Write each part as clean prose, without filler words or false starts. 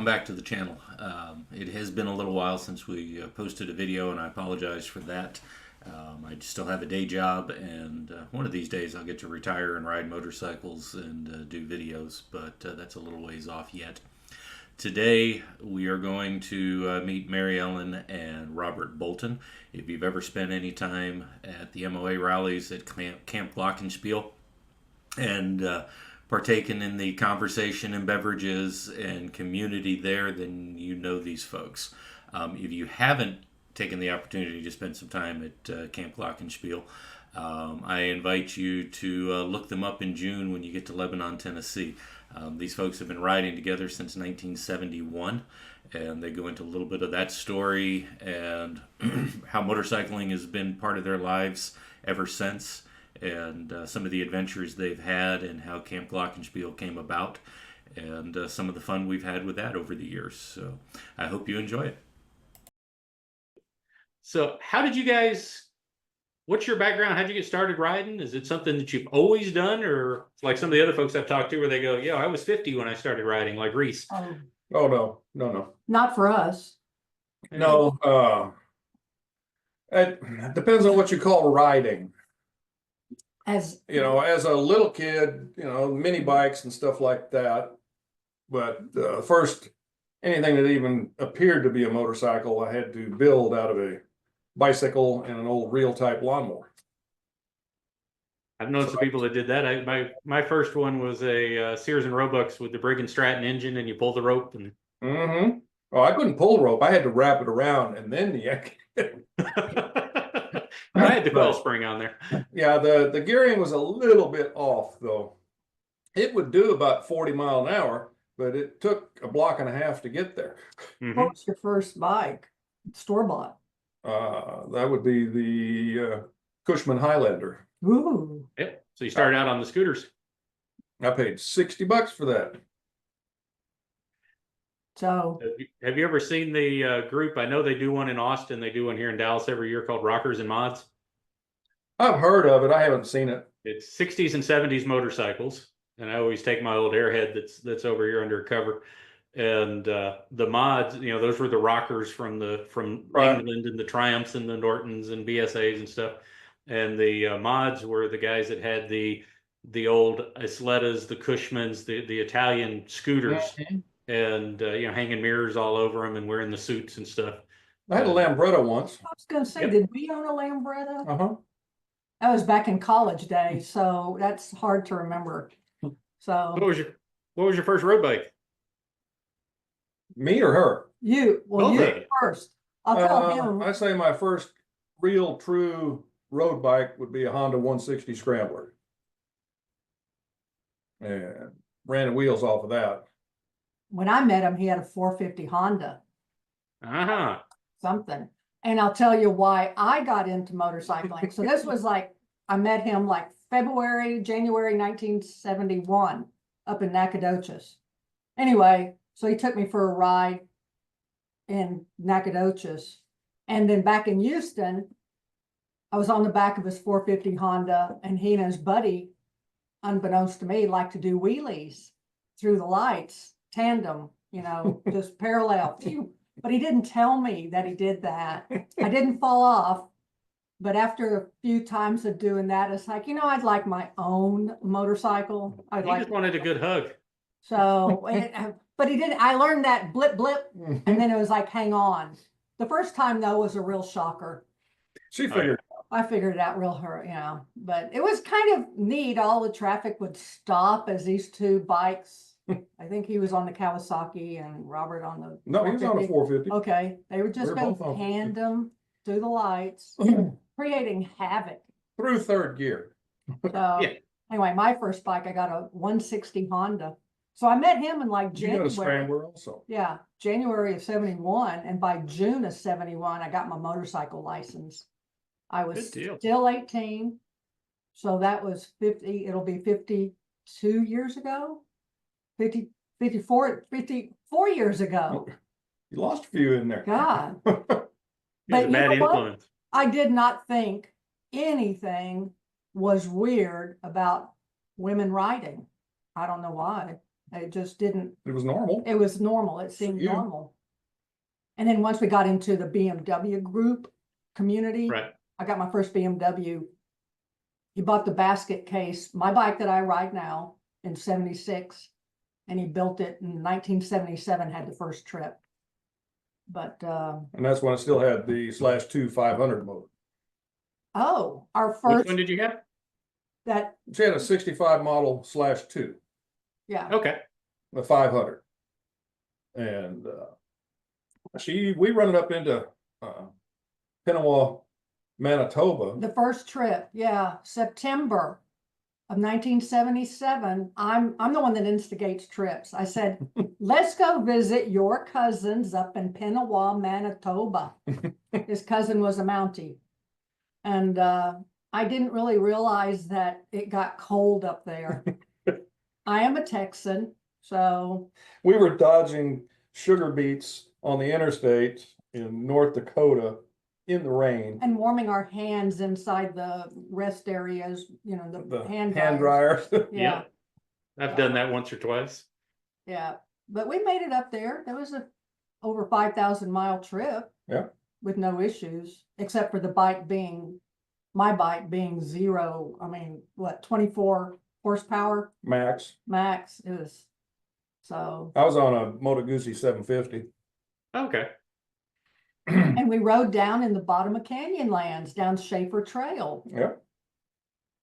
welcome back to the channel. It has been a little while since we posted a video, and I apologize for that. I still have a day job, and one of these days I'll get to retire and ride motorcycles and do videos, but that's a little ways off yet. Today we are going to meet Mary Ellen and Robert Bolton. If you've ever spent any time at the MOA rallies at Camp Glockenspiel and partaken in the conversation and beverages and community there, then you know these folks. If you haven't taken the opportunity to spend some time at Camp Glockenspiel, I invite you to look them up in June when you get to Lebanon, Tennessee. These folks have been riding together since 1971, and they go into a little bit of that story and how motorcycling has been part of their lives ever since, and some of the adventures they've had and how Camp Glockenspiel came about, and some of the fun we've had with that over the years. So I hope you enjoy it. So how did you guys, what's your background? How'd you get started riding? Is it something that you've always done, or like some of the other folks I've talked to where they go, yeah, I was 50 when I started riding, like Reese? Oh, no. Not for us. No, it depends on what you call riding. As As a little kid, mini bikes and stuff like that. But first, anything that even appeared to be a motorcycle, I had to build out of a bicycle and an old reel type lawnmower. I've known some people that did that. My first one was a Sears and Roebucks with the Brigg and Stratton engine, and you pull the rope. And Oh, I couldn't pull the rope. I had to wrap it around and then yank it. I had the coil spring on there. Yeah, the gearing was a little bit off though. It would do about 40 miles an hour, but it took a block and a half to get there. what was your first bike? Store-bought. That would be the Cushman Highlander. Ooh. Yep. So you started out on the scooters. I paid $60 for that. So Have you ever seen the group? I know they do one in Austin. They do one here in Dallas every year called Rockers and Mods. I've heard of it. I haven't seen it. It's 60s and 70s motorcycles. And I always take my old Airhead that's over here under cover. And the mods, those were the rockers from Right. England, and the Triumphs and the Nortons and BSAs and stuff. And the mods were the guys that had the old Islettas, the Cushmans, the Italian scooters, and hanging mirrors all over them and wearing the suits and stuff. I had a Lambretta once. I was going to say, Yep. Did we own a Lambretta? Uh-huh. That was back in college days, so that's hard to remember. What So was your first road bike? Me or her? you Both of you you. first. I'll tell him. I say my first real true road bike would be a Honda 160 Scrambler. And ran the wheels off of that. When I met him, he had a 450 Honda, something. And I'll tell you why I got into motorcycling. So this was like, I met him like January 1971 up in Nacogdoches. Anyway, so he took me for a ride in Nacogdoches. And then back in Houston, I was on the back of his 450 Honda, and he and his buddy, unbeknownst to me, liked to do wheelies through the lights, tandem, just parallel. But he didn't tell me that he did that. I didn't fall off. But after a few times of doing that, it's like, I'd like my own motorcycle. I'd You like, just wanted a good hug. so, but he didn't. I learned that blip, and then it was like, hang on. The first time though was a real shocker. She figured. I figured it out real hurt, but it was kind of neat. All the traffic would stop as these two bikes. I think he was on the Kawasaki and Robert on the. No, he was on a 450. Okay, they would just We're go both on tandem through the lights, creating havoc. Through third gear. So Yeah. anyway, my first bike, I got a 160 Honda. So I met him in like You got a January. Scrambler also. Yeah, January of 71, and by June of 71, I got my motorcycle license. I was Good deal. still 18, so that was 50. It'll be 52 years ago. 54 years ago. You lost a few in there. God. He was But a you bad know what? influence. I did not think anything was weird about women riding. I don't know why. It just didn't, It was normal. it was normal. It seemed you. normal. And then once we got into the BMW group community, Right. I got my first BMW. He bought the basket case, my bike that I ride now, in 76, and he built it in 1977, had the first trip. But, And that's when it still had the /2 500 motor. oh, our Which first, one did you have? that, She had a 65 model /2, yeah, Okay. the 500. And we run it up into Pinawa, Manitoba. the first trip, yeah, September of 1977. I'm the one that instigates trips. I said, let's go visit your cousins up in Pinawa, Manitoba. His cousin was a Mountie. And I didn't really realize that it got cold up there. I am a Texan, so We were dodging sugar beets on the interstate in North Dakota in the rain. and warming our hands inside the rest areas, you know, the hand dryer. Yeah, I've done that once or twice. yeah. But we made it up there. There was a over 5,000-mile trip. Yeah. With no issues, except for my bike being zero. I mean, what, 24 horsepower Max. max? It was so. I was on a Moto Guzzi 750. Okay. And we rode down in the bottom of Canyonlands down Schaefer Trail. Yeah.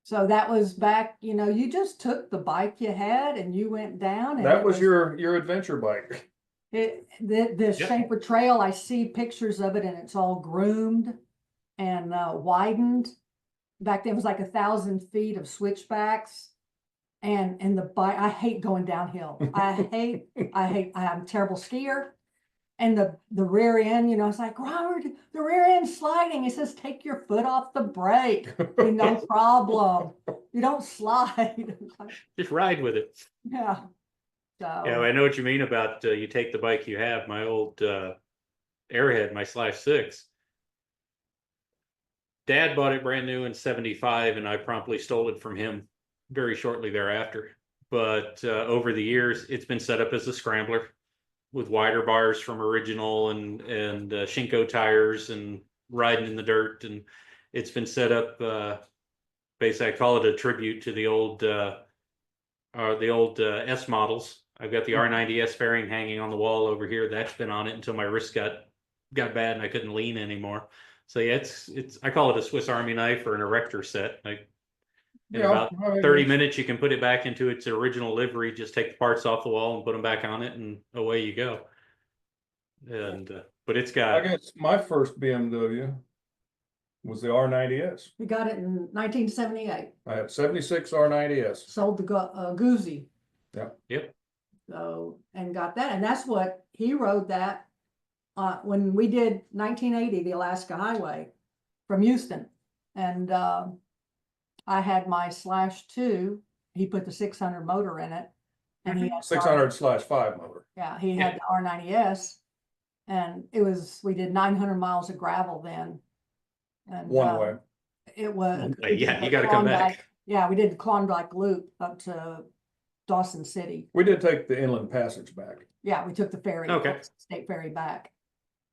So that was back, you know, you just took the bike you had and you went down. And That was your adventure bike. the Yep. Schaefer Trail. I see pictures of it and it's all groomed and widened. Back then it was like 1,000 feet of switchbacks. And the bike, I hate going downhill. I'm a terrible skier. And the rear end, you know, it's like, Robert, the rear end's sliding. It says, take your foot off the brake. No problem. You don't slide. Just ride with it. Yeah. So, Yeah, I know what you mean about you take the bike you have. My old Airhead, my /6. Dad bought it brand new in 75, and I promptly stole it from him very shortly thereafter. But over the years, it's been set up as a scrambler with wider bars from original and Shinko tires and riding in the dirt. And it's been set up, basically I call it a tribute to the old S models. I've got the R90S fairing hanging on the wall over here. That's been on it until my wrist got bad and I couldn't lean anymore. So yeah, I call it a Swiss Army knife or an erector set. In about 30 minutes, you can put it back into its original livery. Just take the parts off the wall and put them back on it, and away you go. And but it's got. I guess my first BMW was the R90S. we got it in 1978. I had 76 R90S. Sold the Guzzi. Yep. So, and got that. And that's what he rode that when we did 1980, the Alaska Highway from Houston. And I had my /2. He put the 600 motor in it. And he had 600/5 motor. Yeah, he had the R90S. And we did 900 miles of gravel then. And One way. it was. Yeah, you got to come back. Yeah, we did the Klondike Loop up to Dawson City. We did take the inland passage back. Yeah, we took the ferry, Okay. state ferry back.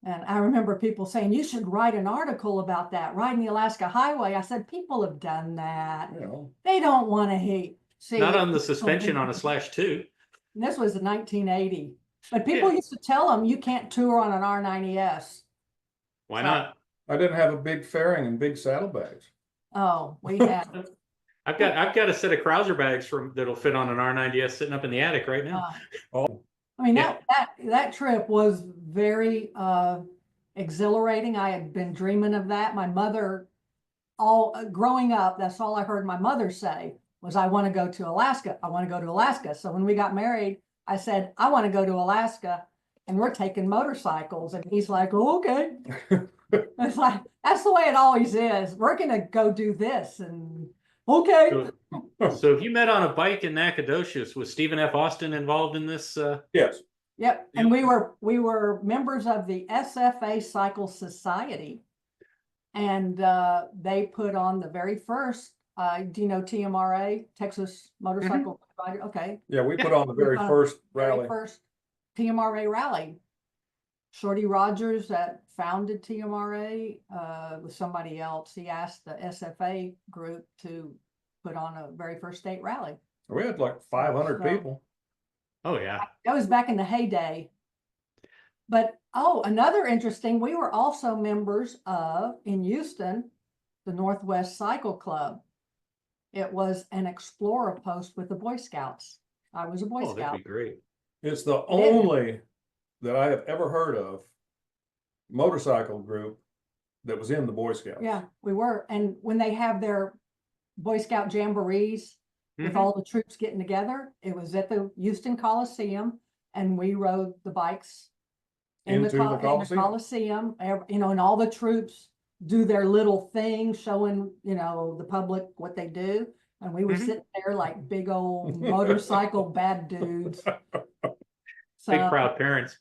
And I remember people saying, you should write an article about that, riding the Alaska Highway. I said, people have done that. You know, They don't want to see. Not on the suspension on a /2. And this was in 1980. But people used to tell them you can't tour on an R90S. Why not? I didn't have a big fairing and big saddlebags. Oh, we had. I've got a set of Krauser bags that'll fit on an R90S sitting up in the attic right now. Oh, I mean, Yeah. that trip was very exhilarating. I had been dreaming of that. My mother, growing up, that's all I heard my mother say was, I want to go to Alaska. I want to go to Alaska. So when we got married, I said, I want to go to Alaska and we're taking motorcycles. And he's like, oh, okay. It's like, that's the way it always is. We're going to go do this. And okay. So if you met on a bike in Nacogdoches, was Stephen F. Austin involved in this? yes. Yep. And we were members of the SFA Cycle Society. And they put on the very first Do you know TMRA, Texas Motorcycle Rider? Okay. Yeah, we put on the very first rally. Very first TMRA rally. Shorty Rogers that founded TMRA with somebody else. He asked the SFA group to put on a very first state rally. We had like 500 So- people. Oh yeah. That was back in the heyday. But another interesting, we were also members of, in Houston, the Northwest Cycle Club. It was an explorer post with the Boy Scouts. I was a Boy Oh, Scout. that'd be great. It's the only that I have ever heard of motorcycle group that was in the Boy Scouts. Yeah, we were. And when they have their Boy Scout jamborees with Mhm. all the troops getting together, it was at the Houston Coliseum, and we rode the bikes in Into the in the Coliseum. Coliseum, you know, and all the troops do their little thing, showing, you know, the public what they do. And we were Mhm. sitting there like big old motorcycle bad dudes. Big So, proud parents.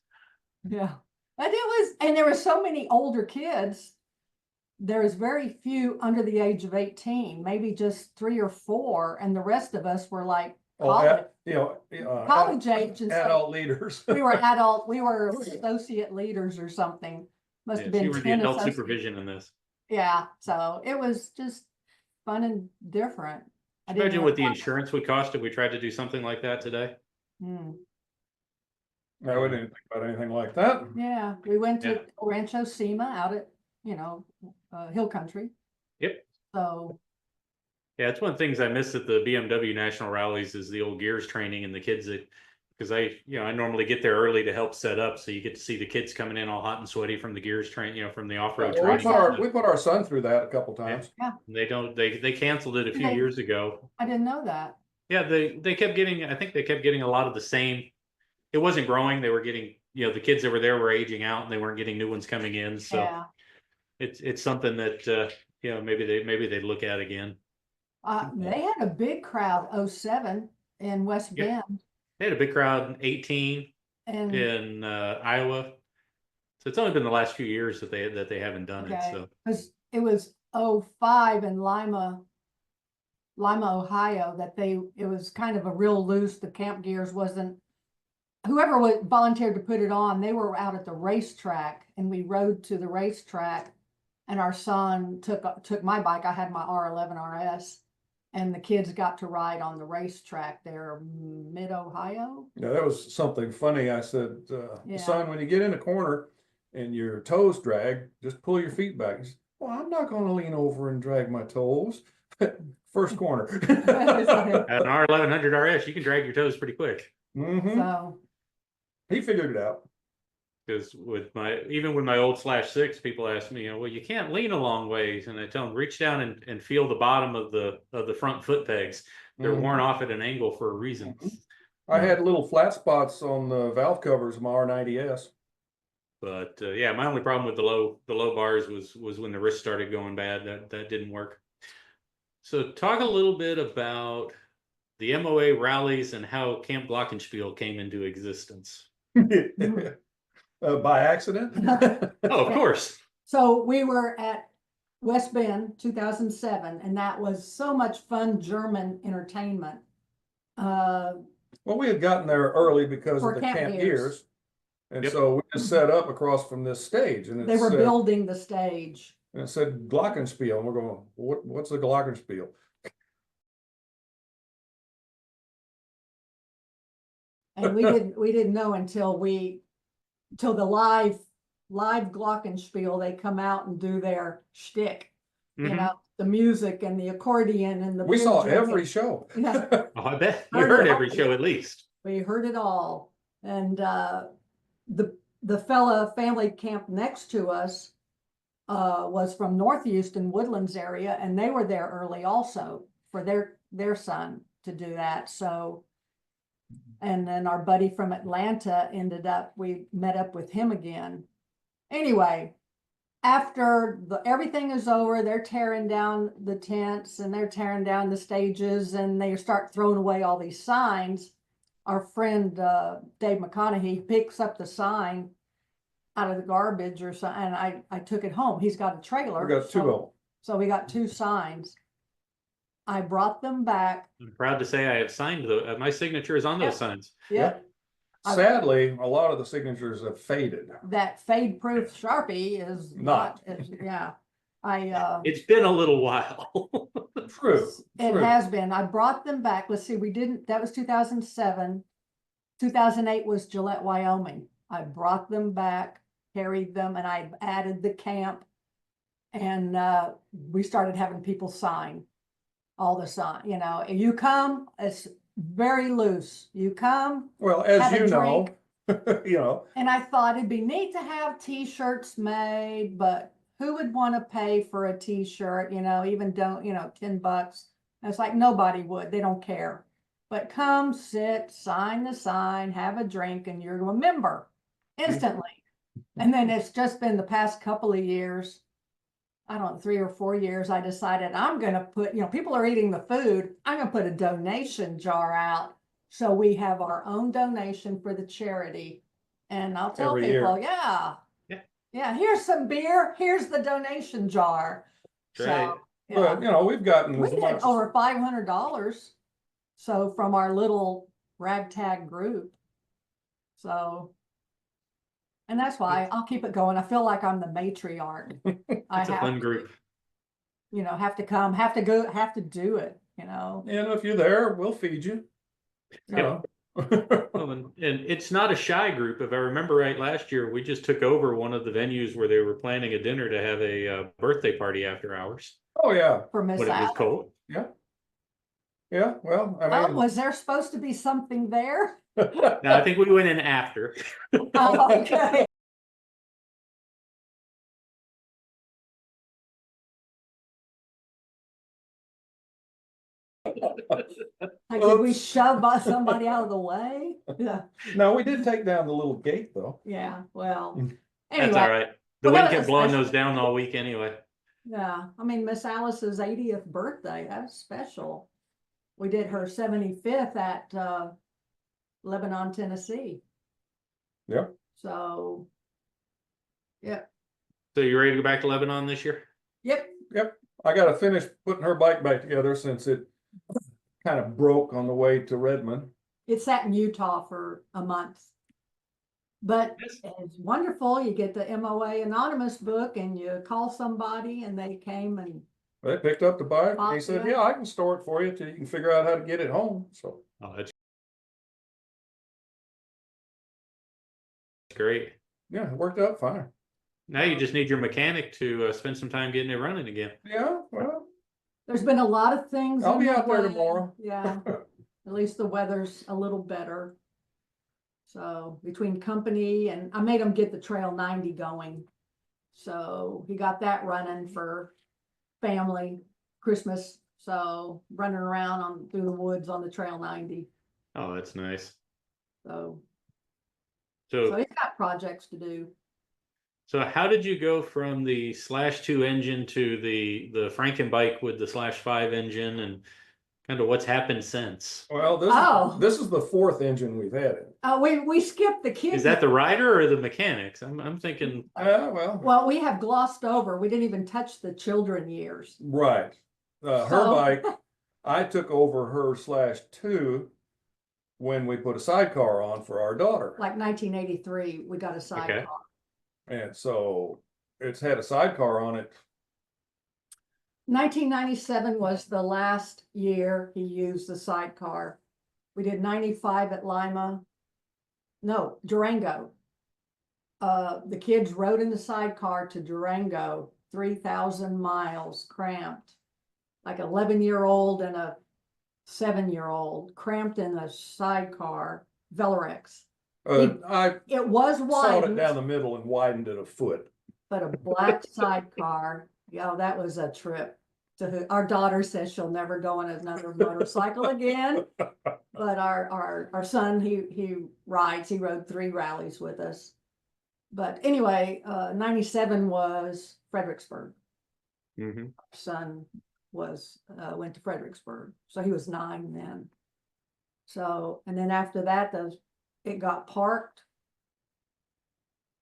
yeah. And it was, and there were so many older kids. There was very few under the age of 18, maybe just 3 or 4, and the rest of us were like college, college age and stuff. adult leaders. We were adult, we were associate leaders or something. Must have Yes, been you were the 10 adult associate- supervision in this. Yeah, so it was just fun and different. I didn't Imagine know what the why. insurance would cost if we tried to do something like that today. Hmm. No, we didn't think about anything like that. Yeah, we went to Yeah. Rancho Sema out at, you know, Hill Country. Yep. So, Yeah, it's one of the things I miss at the BMW national rallies is the old gears training and the kids that, because I normally get there early to help set up, so you get to see the kids coming in all hot and sweaty from the gears train, from the off-road Well, training. we put our son through that a couple times. They canceled it a few They- years ago. I didn't know that. Yeah, they kept getting, I think they kept getting a lot of the same. It wasn't growing. They were getting, the kids that were there were aging out and they weren't getting new ones coming in. So Yeah. it's something that, maybe they'd look at again. They had a big crowd, 07 in West Yeah. Bend. They had a big crowd in 18 And in Iowa. So it's only been the last few years that they haven't done it. okay, So because it was 05 in Lima, Ohio, that it was kind of a real loose, the camp gears wasn't, whoever volunteered to put it on, they were out at the racetrack, and we rode to the racetrack, and our son took my bike. I had my R11 RS, and the kids got to ride on the racetrack there, mid-Ohio. Yeah, that was something funny. I said, Yeah. son, when you get in a corner and your toes drag, just pull your feet back. He said, well, I'm not going to lean over and drag my toes. First corner. at an R1100 RS, you can drag your toes pretty quick. Mhm. So, He figured it out. Because even with my old /6, people ask me, well, you can't lean a long ways, and I tell them reach down and feel the bottom of the front foot pegs. They're Mhm. worn off at an angle for a reason. I had little flat spots on the valve covers of my R90S. But yeah, my only problem with the low bars was when the wrist started going bad. That didn't work. So talk a little bit about the MOA rallies and how Camp Glockenspiel came into existence. By accident. Oh, of course. So we were at West Bend 2007, and that was so much fun German entertainment. Well, we had gotten there early because For of the camp camp gears. gears. And Yep. so we just set up across from this stage and They were building the stage. and it said Glockenspiel. And we're going, what's a Glockenspiel? And we didn't know until the live Glockenspiel, they come out and do their shtick, you Mhm. know, the music and the accordion and the. We saw banjo. every show. Yeah. Oh, I bet you heard every show at least. We heard it all. And the family camp next to us was from North Houston Woodlands area, and they were there early also for their son to do that. So, and then our buddy from Atlanta we met up with him again. Anyway, after everything is over, they're tearing down the tents and they're tearing down the stages, and they start throwing away all these signs. Our friend Dave McConaughey picks up the sign out of the garbage or something, and I took it home. He's got a trailer. We got two of them. So we got 2 signs. I brought them back. I'm proud to say I have signed my signature is on those Yep. signs. Yep. Sadly, a lot of the signatures have faded. That fade proof Sharpie is Not. yeah. It's been a little while. True. It true. has been. I brought them back. Let's see, that was 2007. 2008 was Gillette, Wyoming. I brought them back, carried them, and I added the camp. And we started having people sign all the sign. You know, you come, it's very loose. You come, Well, as have a you know, drink. you know, And I thought it'd be neat to have t-shirts made, but who would want to pay for a t-shirt, you know, even don't, you know, $10. And it's like nobody would, they don't care. But come sit, sign the sign, have a drink, and you're a member instantly. And then it's just been the past couple of years, I don't know, 3 or 4 years, I decided I'm going to put, you know, people are eating the food. I'm going to put a donation jar out. So we have our own donation for the charity. And I'll tell Every people, year. yeah, here's some beer. Here's the donation jar. That's right. So, yeah. but you know, we've gotten We as did much. over $500. So from our little ragtag group. So, and that's why I'll keep it going. I feel like I'm the matriarch. I It's a have fun to, group. you know, have to come, have to go, have to do it, you know. And if you're there, we'll feed you. You know. Well, and it's not a shy group. If I remember right, last year we just took over one of the venues where they were planning a dinner to have a birthday party after hours Oh yeah, For Miss when it was Alice. cold. yeah. Well, I Oh, mean, was there supposed to be something there? Now I think we went in after. Oh, okay. Like, did we shove somebody out of the way? Yeah, no, we did take down the little gate though. yeah, well, That's all anyway, right. The Well, wind that was kept blowing special. those down all week anyway. yeah, I mean, Miss Alice's 80th birthday, that's special. We did her 75th at Lebanon, Tennessee. Yeah. So, yep, So you ready to go back to Lebanon this year? yep, I gotta finish putting her bike back together since it kind of broke on the way to Redmond. it sat in Utah for a month. But Yes. it's wonderful. You get the MOA Anonymous book and you call somebody and they came and They picked up the bike and he Oh, said, yeah. yeah, I can store it for you till you can figure out how to get it home. So, Oh, that's great. yeah, it worked out fine. Now you just need your mechanic to spend some time getting it running again. Yeah, well, there's been a lot of things. I'll in be the out there way. tomorrow. Yeah, at least the weather's a little better. So between company and I made him get the Trail 90 going. So he got that running for family Christmas. So running around through the woods on the Trail 90. Oh, that's nice. So So he's got projects to do. So how did you go from the /2 engine to the Franken bike with the /5 engine, and kind of what's happened since? Well, Oh. this is the 4th engine we've had it. We skipped the kids. Is that the rider or the mechanics? I'm thinking, Well, we have glossed over. We didn't even touch the children years. right. Her So- bike, I took over her /2 when we put a sidecar on for our daughter. Like 1983, we got a sidecar. Okay. And so it's had a sidecar on it. 1997 was the last year he used the sidecar. We did 95 at Durango. The kids rode in the sidecar to Durango, 3,000 miles cramped. Like an 11-year-old and a 7-year-old cramped in a sidecar, Velarex. I It was sawed it widened, down the middle and widened it a foot. but a black sidecar. Yeah, that was a trip. Our daughter says she'll never go on another motorcycle again. But our son, he rides. He rode 3 rallies with us. But anyway, 97 was Fredericksburg. mhm. Our son went to Fredericksburg, so he was 9 then. So, and then after that, it got parked.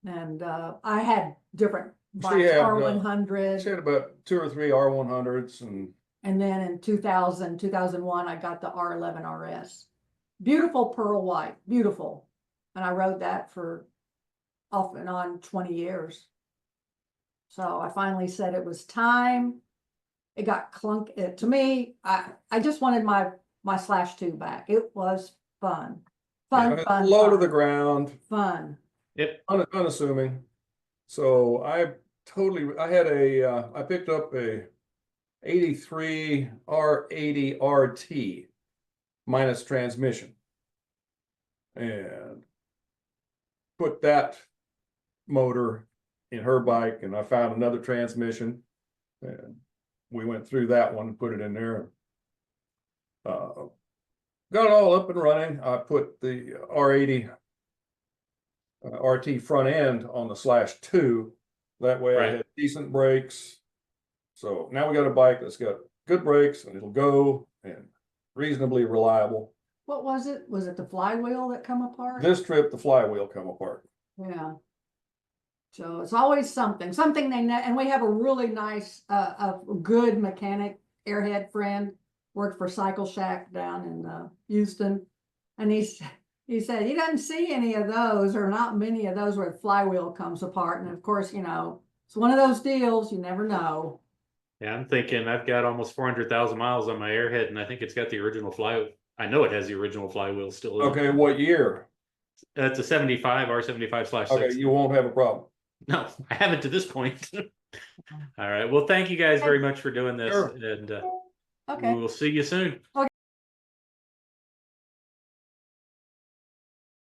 And I had different bikes, had, R100. She had about 2 or 3 R100s and And then in 2000, 2001, I got the R11 RS. Beautiful pearl white, beautiful. And I rode that for off and on 20 years. So I finally said it was time. It got to me, I just wanted my /2 back. It was fun. Fun, low to fun, the ground, fun. Yep. unassuming. So I picked up a 83 R80 RT minus transmission and put that motor in her bike, and I found another transmission and we went through that one, put it in there. Got it all up and running. I put the R80 RT front end on the /2. That way I had decent brakes. So now we got a bike that's got good brakes and it'll go and reasonably reliable. What was it? Was it the flywheel that come apart? This trip, the flywheel come apart. Yeah. So it's always something they know. And we have a really nice, a good mechanic, airhead friend, worked for Cycle Shack down in Houston. And he said he doesn't see any of those, or not many of those, where the flywheel comes apart. And of course, it's one of those deals, you never know. Yeah, I'm thinking I've got almost 400,000 miles on my airhead, and I think it's got the original flywheel. I know it has the original flywheel still. Okay, what year? It's a 75 R75/6. Okay, you won't have a problem. No, I haven't to this point. All right. Well, thank you guys very much for doing this, Sure. and Okay. we will see you soon.